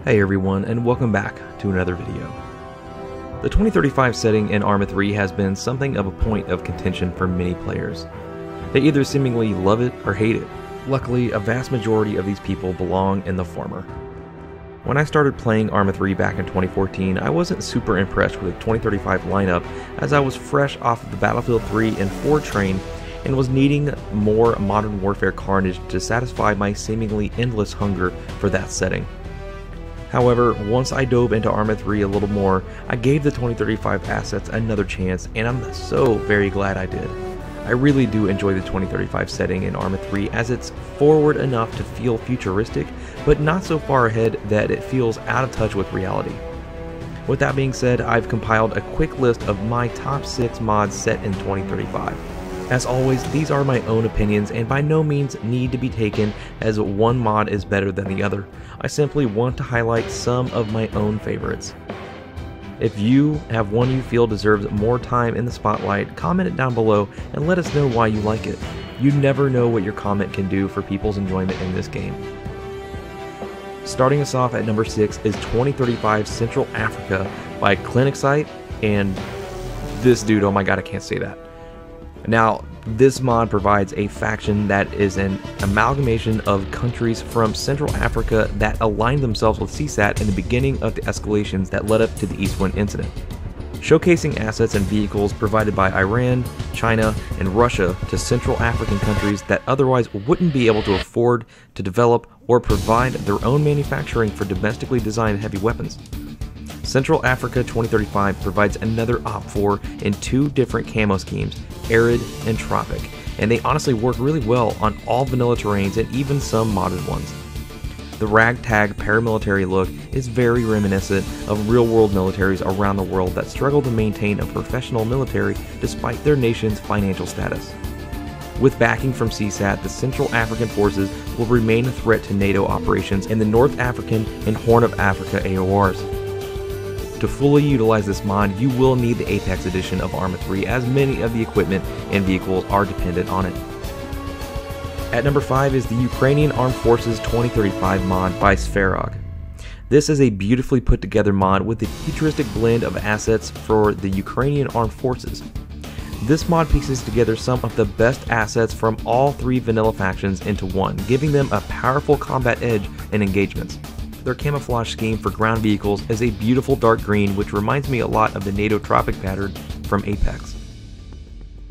Hey everyone, and welcome back to another video. The 2035 setting in ArmA 3 has been something of a point of contention for many players. They either seemingly love it or hate it. Luckily, a vast majority of these people belong in the former. When I started playing ArmA 3 back in 2014, I wasn't super impressed with the 2035 lineup, as I was fresh off of the Battlefield 3 and 4 train and was needing more Modern Warfare carnage to satisfy my seemingly endless hunger for that setting. However, once I dove into ArmA 3 a little more, I gave the 2035 assets another chance, and I'm so very glad I did. I really do enjoy the 2035 setting in ArmA 3, as it's forward enough to feel futuristic, but not so far ahead that it feels out of touch with reality. With that being said, I've compiled a quick list of my top 6 mods set in 2035. As always, these are my own opinions and by no means need to be taken as one mod is better than the other. I simply want to highlight some of my own favorites. If you have one you feel deserves more time in the spotlight, comment it down below and let us know why you like it. You never know what your comment can do for people's enjoyment in this game. Starting us off at number 6 is 2035 Central Africa by Clinicite and this dude, oh my god, I can't say that. Now, this mod provides a faction that is an amalgamation of countries from Central Africa that aligned themselves with CSAT in the beginning of the escalations that led up to the Eastwind incident, showcasing assets and vehicles provided by Iran, China, and Russia to Central African countries that otherwise wouldn't be able to afford to develop or provide their own manufacturing for domestically designed heavy weapons. Central Africa 2035 provides another OPT4 in 2 different camo schemes, Arid and Tropic, and they honestly work really well on all vanilla terrains and even some modded ones. The ragtag paramilitary look is very reminiscent of real-world militaries around the world that struggle to maintain a professional military despite their nation's financial status. With backing from CSAT, the Central African forces will remain a threat to NATO operations in the North African and Horn of Africa AORs. To fully utilize this mod, you will need the Apex edition of ArmA 3, as many of the equipment and vehicles are dependent on it. At number 5 is the Ukrainian Armed Forces 2035 mod by Sverog. This is a beautifully put together mod with a futuristic blend of assets for the Ukrainian Armed Forces. This mod pieces together some of the best assets from all 3 vanilla factions into one, giving them a powerful combat edge in engagements. Their camouflage scheme for ground vehicles is a beautiful dark green, which reminds me a lot of the NATO Tropic pattern from Apex.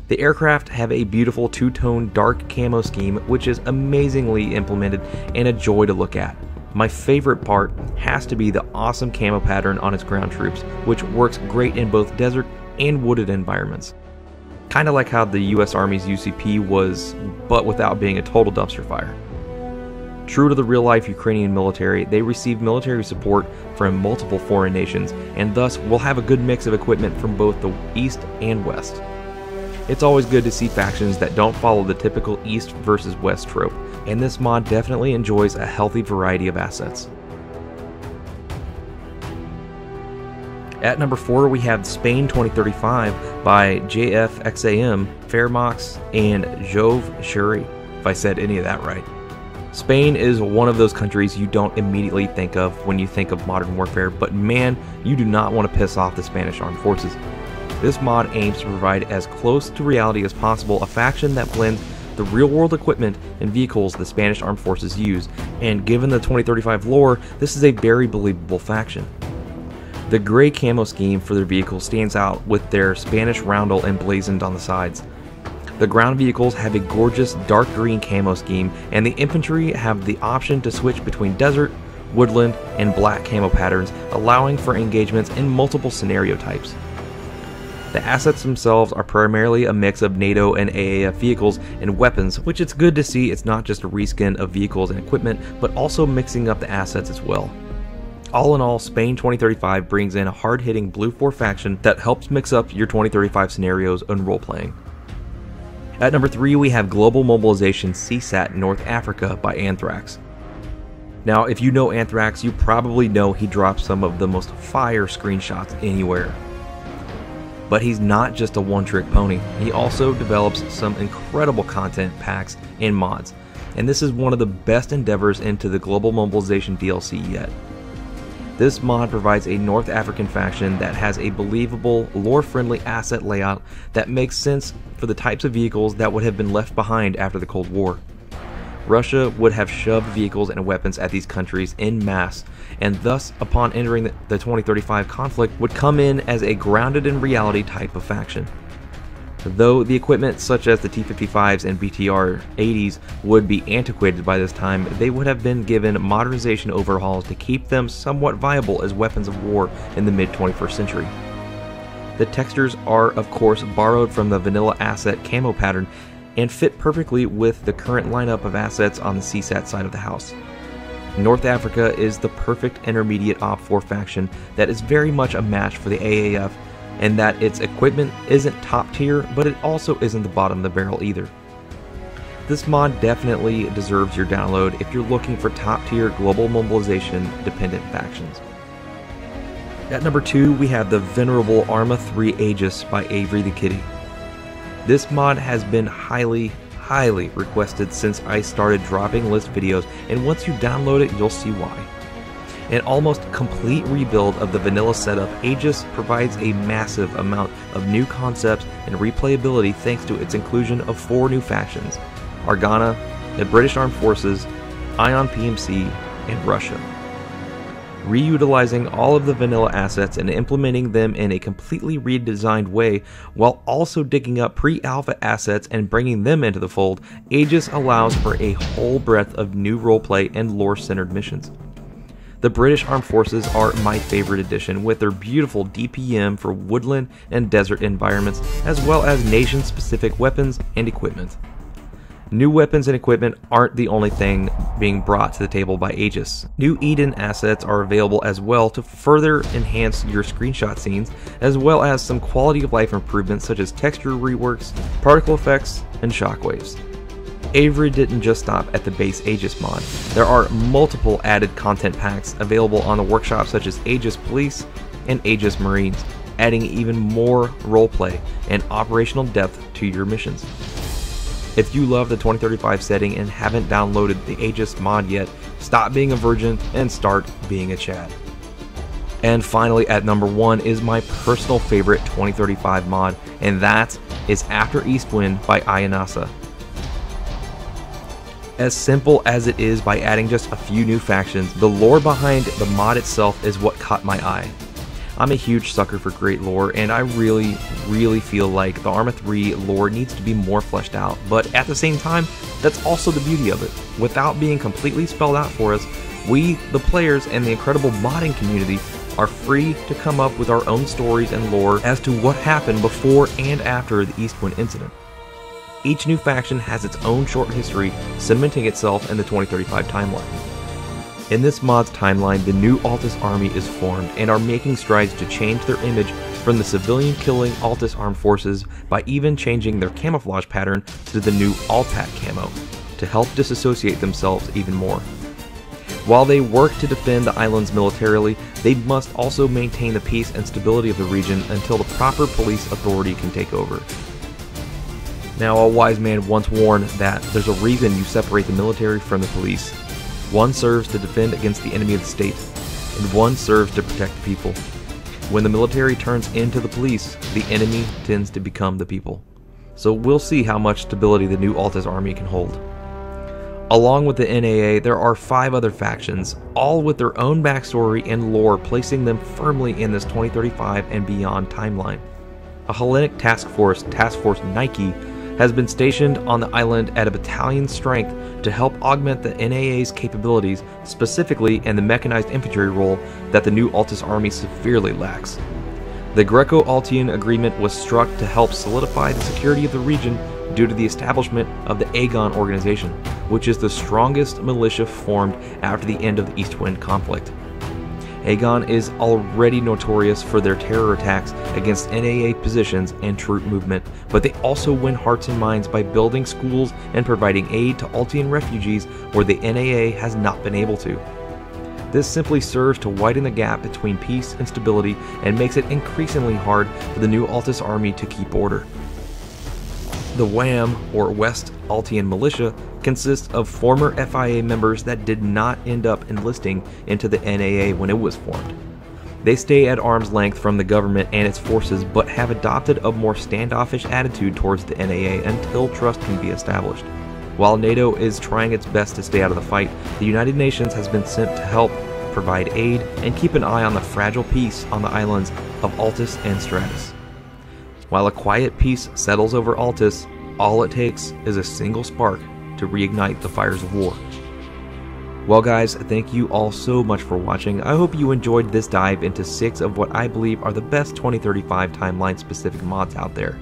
The aircraft have a beautiful 2-tone dark camo scheme, which is amazingly implemented and a joy to look at. My favorite part has to be the awesome camo pattern on its ground troops, which works great in both desert and wooded environments. Kinda like how the US Army's UCP was, but without being a total dumpster fire. True to the real-life Ukrainian military, they receive military support from multiple foreign nations, and thus will have a good mix of equipment from both the East and West. It's always good to see factions that don't follow the typical East versus West trope, and this mod definitely enjoys a healthy variety of assets. At number 4, we have Spain 2035 by JFXAM, Fairmox, and Jove Shuri, if I said any of that right. Spain is one of those countries you don't immediately think of when you think of Modern Warfare, but man, you do not want to piss off the Spanish Armed Forces. This mod aims to provide as close to reality as possible a faction that blends the real-world equipment and vehicles the Spanish Armed Forces use, and given the 2035 lore, this is a very believable faction. The gray camo scheme for their vehicles stands out with their Spanish roundel emblazoned on the sides. The ground vehicles have a gorgeous dark green camo scheme, and the infantry have the option to switch between desert, woodland, and black camo patterns, allowing for engagements in multiple scenario types. The assets themselves are primarily a mix of NATO and AAF vehicles and weapons, which it's good to see it's not just a reskin of vehicles and equipment, but also mixing up the assets as well. All in all, Spain 2035 brings in a hard-hitting Blue 4 faction that helps mix up your 2035 scenarios and role-playing. At number 3, we have Global Mobilization CSAT North Africa by Anthrax. Now, if you know Anthrax, you probably know he drops some of the most fire screenshots anywhere. But he's not just a one-trick pony, he also develops some incredible content packs and mods, and this is one of the best endeavors into the Global Mobilization DLC yet. This mod provides a North African faction that has a believable, lore-friendly asset layout that makes sense for the types of vehicles that would have been left behind after the Cold War. Russia would have shoved vehicles and weapons at these countries en masse, and thus, upon entering the 2035 conflict, would come in as a grounded in reality type of faction. Though the equipment such as the T-55s and BTR-80s would be antiquated by this time, they would have been given modernization overhauls to keep them somewhat viable as weapons of war in the mid-21st century. The textures are of course borrowed from the vanilla asset camo pattern and fit perfectly with the current lineup of assets on the CSAT side of the house. North Africa is the perfect intermediate Op4 faction that is very much a match for the AAF, and that its equipment isn't top tier, but it also isn't the bottom of the barrel either. This mod definitely deserves your download if you're looking for top tier global mobilization dependent factions. At number 2, we have the venerable ArmA 3 Aegis by Avery the Kitty. This mod has been highly requested since I started dropping list videos, and once you download it, you'll see why. An almost complete rebuild of the vanilla setup, Aegis provides a massive amount of new concepts and replayability thanks to its inclusion of 4 new factions: Argana, the British Armed Forces, Ion PMC, and Russia. Reutilizing all of the vanilla assets and implementing them in a completely redesigned way while also digging up pre-alpha assets and bringing them into the fold, Aegis allows for a whole breadth of new roleplay and lore-centered missions. The British Armed Forces are my favorite addition, with their beautiful DPM for woodland and desert environments, as well as nation-specific weapons and equipment. New weapons and equipment aren't the only thing being brought to the table by Aegis. New Eden assets are available as well to further enhance your screenshot scenes, as well as some quality of life improvements such as texture reworks, particle effects, and shockwaves. Avery didn't just stop at the base Aegis mod. There are multiple added content packs available on the workshop such as Aegis Police and Aegis Marines, adding even more roleplay and operational depth to your missions. If you love the 2035 setting and haven't downloaded the Aegis mod yet, stop being a virgin and start being a Chad. And finally, at number 1 is my personal favorite 2035 mod, and that is After Eastwind by Ayanasa. As simple as it is by adding just a few new factions, the lore behind the mod itself is what caught my eye. I'm a huge sucker for great lore, and I really feel like the ArmA 3 lore needs to be more fleshed out, but at the same time, that's also the beauty of it. Without being completely spelled out for us, we, the players and the incredible modding community, are free to come up with our own stories and lore as to what happened before and after the Eastwind incident. Each new faction has its own short history, cementing itself in the 2035 timeline. In this mod's timeline, the new Altis army is formed and are making strides to change their image from the civilian-killing Altis armed forces by even changing their camouflage pattern to the new Altat camo to help disassociate themselves even more. While they work to defend the islands militarily, they must also maintain the peace and stability of the region until the proper police authority can take over. Now, a wise man once warned that there's a reason you separate the military from the police. One serves to defend against the enemy of the state, and one serves to protect the people. When the military turns into the police, the enemy tends to become the people. So we'll see how much stability the new Altis army can hold. Along with the NAA, there are 5 other factions, all with their own backstory and lore, placing them firmly in this 2035 and beyond timeline. A Hellenic task force, Task Force Nike, has been stationed on the island at a battalion strength to help augment the NAA's capabilities, specifically in the mechanized infantry role that the new Altis army severely lacks. The Greco-Altian agreement was struck to help solidify the security of the region due to the establishment of the Aegon organization, which is the strongest militia formed after the end of the Eastwind conflict. Aegon is already notorious for their terror attacks against NAA positions and troop movement, but they also win hearts and minds by building schools and providing aid to Altian refugees where the NAA has not been able to. This simply serves to widen the gap between peace and stability and makes it increasingly hard for the new Altis army to keep order. The WAM, or West Altian Militia, consists of former FIA members that did not end up enlisting into the NAA when it was formed. They stay at arm's length from the government and its forces, but have adopted a more standoffish attitude towards the NAA until trust can be established. While NATO is trying its best to stay out of the fight, the United Nations has been sent to help provide aid and keep an eye on the fragile peace on the islands of Altus and Stratus. While a quiet peace settles over Altus, all it takes is a single spark to reignite the fires of war. Well guys, thank you all so much for watching. I hope you enjoyed this dive into 6 of what I believe are the best 2035 timeline specific mods out there.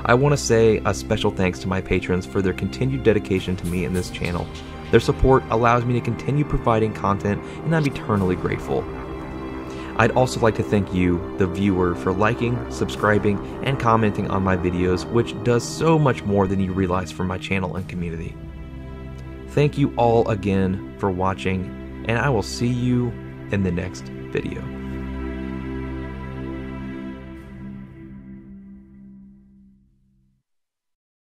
I want to say a special thanks to my patrons for their continued dedication to me and this channel. Their support allows me to continue providing content, and I'm eternally grateful. I'd also like to thank you, the viewer, for liking, subscribing, and commenting on my videos, which does so much more than you realize for my channel and community. Thank you all again for watching, and I will see you in the next video.